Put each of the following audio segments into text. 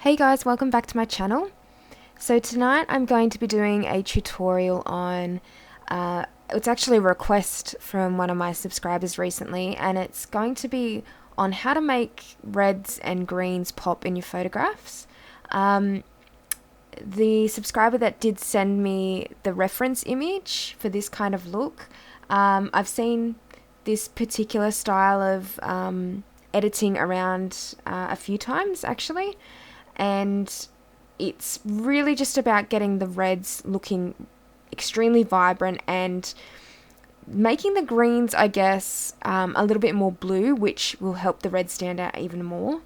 Hey guys, welcome back to my channel. So tonight I'm going to be doing a tutorial on, it's actually a request from one of my subscribers recently, and it's going to be on how to make reds and greens pop in your photographs. The subscriber that did send me the reference image for this kind of look, I've seen this particular style of editing around a few times actually, and it's really just about getting the reds looking extremely vibrant and making the greens, I guess, a little bit more blue, which will help the reds stand out even more.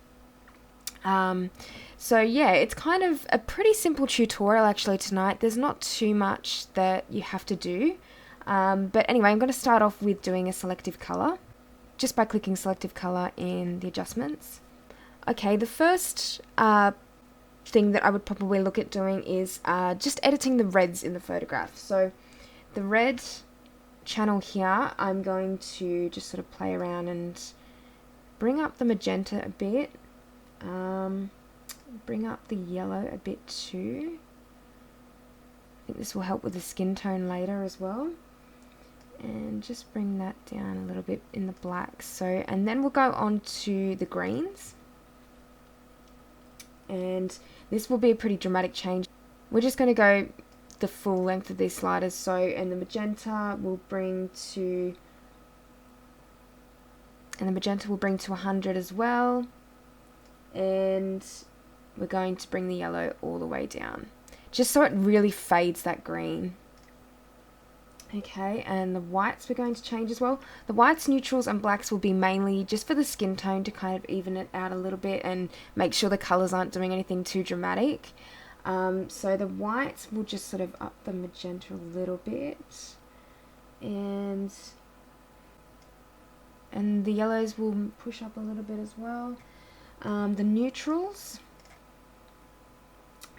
So yeah, it's kind of a pretty simple tutorial actually tonight. There's not too much that you have to do. But anyway, I'm going to start off with doing a selective color, just by clicking selective color in the adjustments. Okay, the first thing that I would probably look at doing is just editing the reds in the photograph. So the red channel here, I'm going to just sort of play around and bring up the magenta a bit, bring up the yellow a bit too. I think this will help with the skin tone later as well. And just bring that down a little bit in the black. So, and then we'll go on to the greens. And this will be a pretty dramatic change. We're just going to go the full length of these sliders. So, and the magenta will bring to, 100 as well. And we're going to bring the yellow all the way down, just so it really fades that green. Okay, and the whites we're going to change as well. The whites, neutrals and blacks will be mainly just for the skin tone to kind of even it out a little bit and make sure the colours aren't doing anything too dramatic. So the whites will just sort of up the magenta a little bit, and the yellows will push up a little bit as well. The neutrals,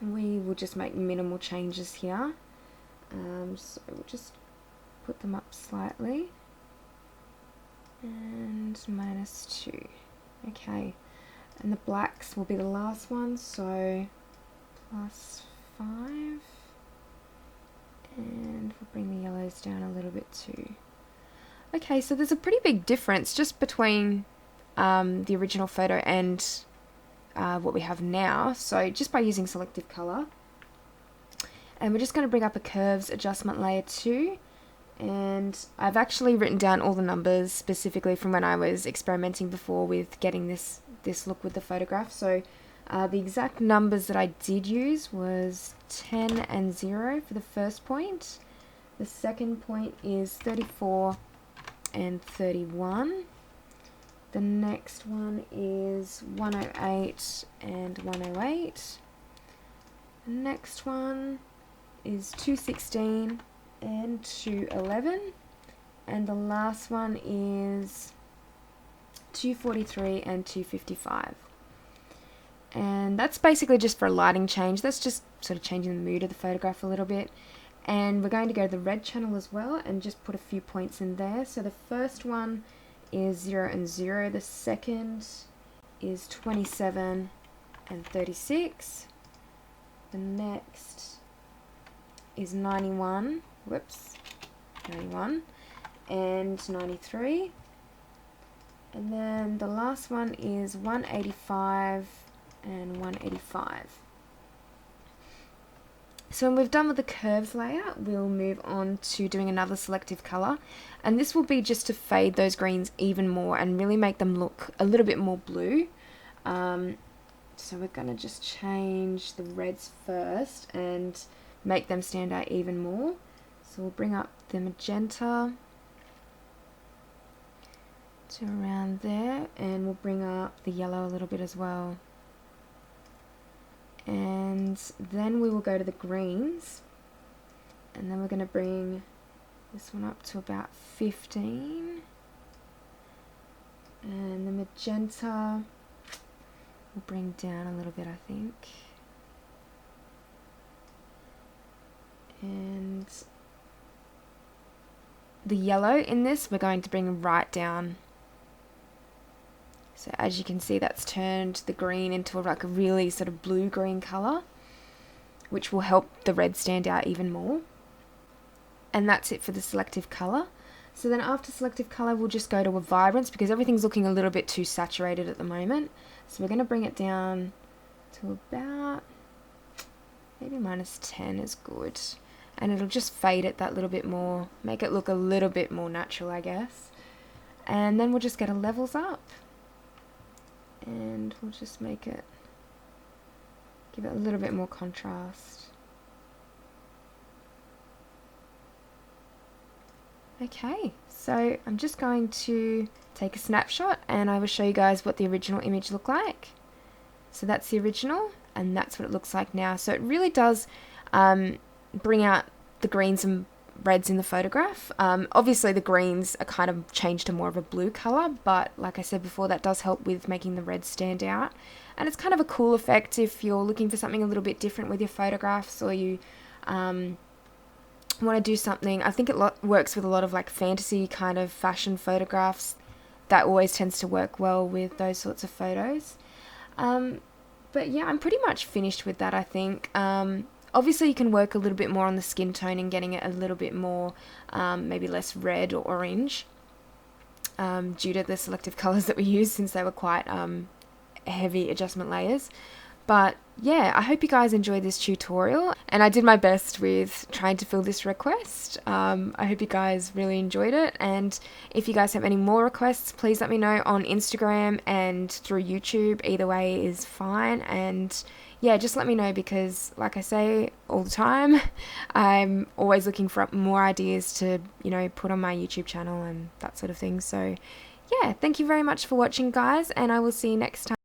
we will just make minimal changes here. So we'll just put them up slightly, and -2. Okay, and the blacks will be the last one, so +5, and we'll bring the yellows down a little bit too. Okay, so there's a pretty big difference just between the original photo and what we have now. So just by using selective color, and we're just going to bring up a curves adjustment layer too. And I've actually written down all the numbers specifically from when I was experimenting before with getting this look with the photograph. So the exact numbers that I did use was 10 and 0 for the first point. The second point is 34 and 31. The next one is 108 and 108. The next one is 216 and 211, and the last one is 243 and 255. And that's basically just for a lighting change. That's just sort of changing the mood of the photograph a little bit. And we're going to go to the red channel as well and just put a few points in there. So the first one is 0 and 0. The second is 27 and 36. The next is 91 and 93, and then the last one is 185 and 185. So when we've done with the curves layer, we'll move on to doing another selective color, and this will be just to fade those greens even more and really make them look a little bit more blue. So we're going to just change the reds first and make them stand out even more. So we'll bring up the magenta to around there, and we'll bring up the yellow a little bit as well. And then we will go to the greens, and then we're going to bring this one up to about 15, and the magenta we'll bring down a little bit, I think. And the yellow in this we're going to bring right down. So as you can see, that's turned the green into like a really sort of blue-green colour, which will help the red stand out even more. And that's it for the selective colour. So then after selective colour, we'll just go to a Vibrance because everything's looking a little bit too saturated at the moment. So we're going to bring it down to about, maybe -10 is good. And it'll just fade it that little bit more, make it look a little bit more natural, I guess. And then we'll just get a levels up. And we'll just make it, give it a little bit more contrast. Okay, so I'm just going to take a snapshot and I will show you guys what the original image looked like. So that's the original and that's what it looks like now. So it really does bring out the greens and reds in the photograph. Obviously the greens are kind of changed to more of a blue colour, but like I said before, that does help with making the reds stand out. And it's kind of a cool effect if you're looking for something a little bit different with your photographs, or you want to do something. I think it works with a lot of like fantasy kind of fashion photographs. That always tends to work well with those sorts of photos. But yeah, I'm pretty much finished with that, I think. Obviously you can work a little bit more on the skin tone and getting it a little bit more, maybe less red or orange, due to the selective colours that we use, since they were quite heavy adjustment layers. But yeah, I hope you guys enjoyed this tutorial, and I did my best with trying to fill this request. I hope you guys really enjoyed it, and if you guys have any more requests, please let me know on Instagram and through YouTube. Either way is fine, and yeah, just let me know, because like I say all the time, I'm always looking for more ideas to, you know, put on my YouTube channel and that sort of thing. So yeah, thank you very much for watching, guys, and I will see you next time.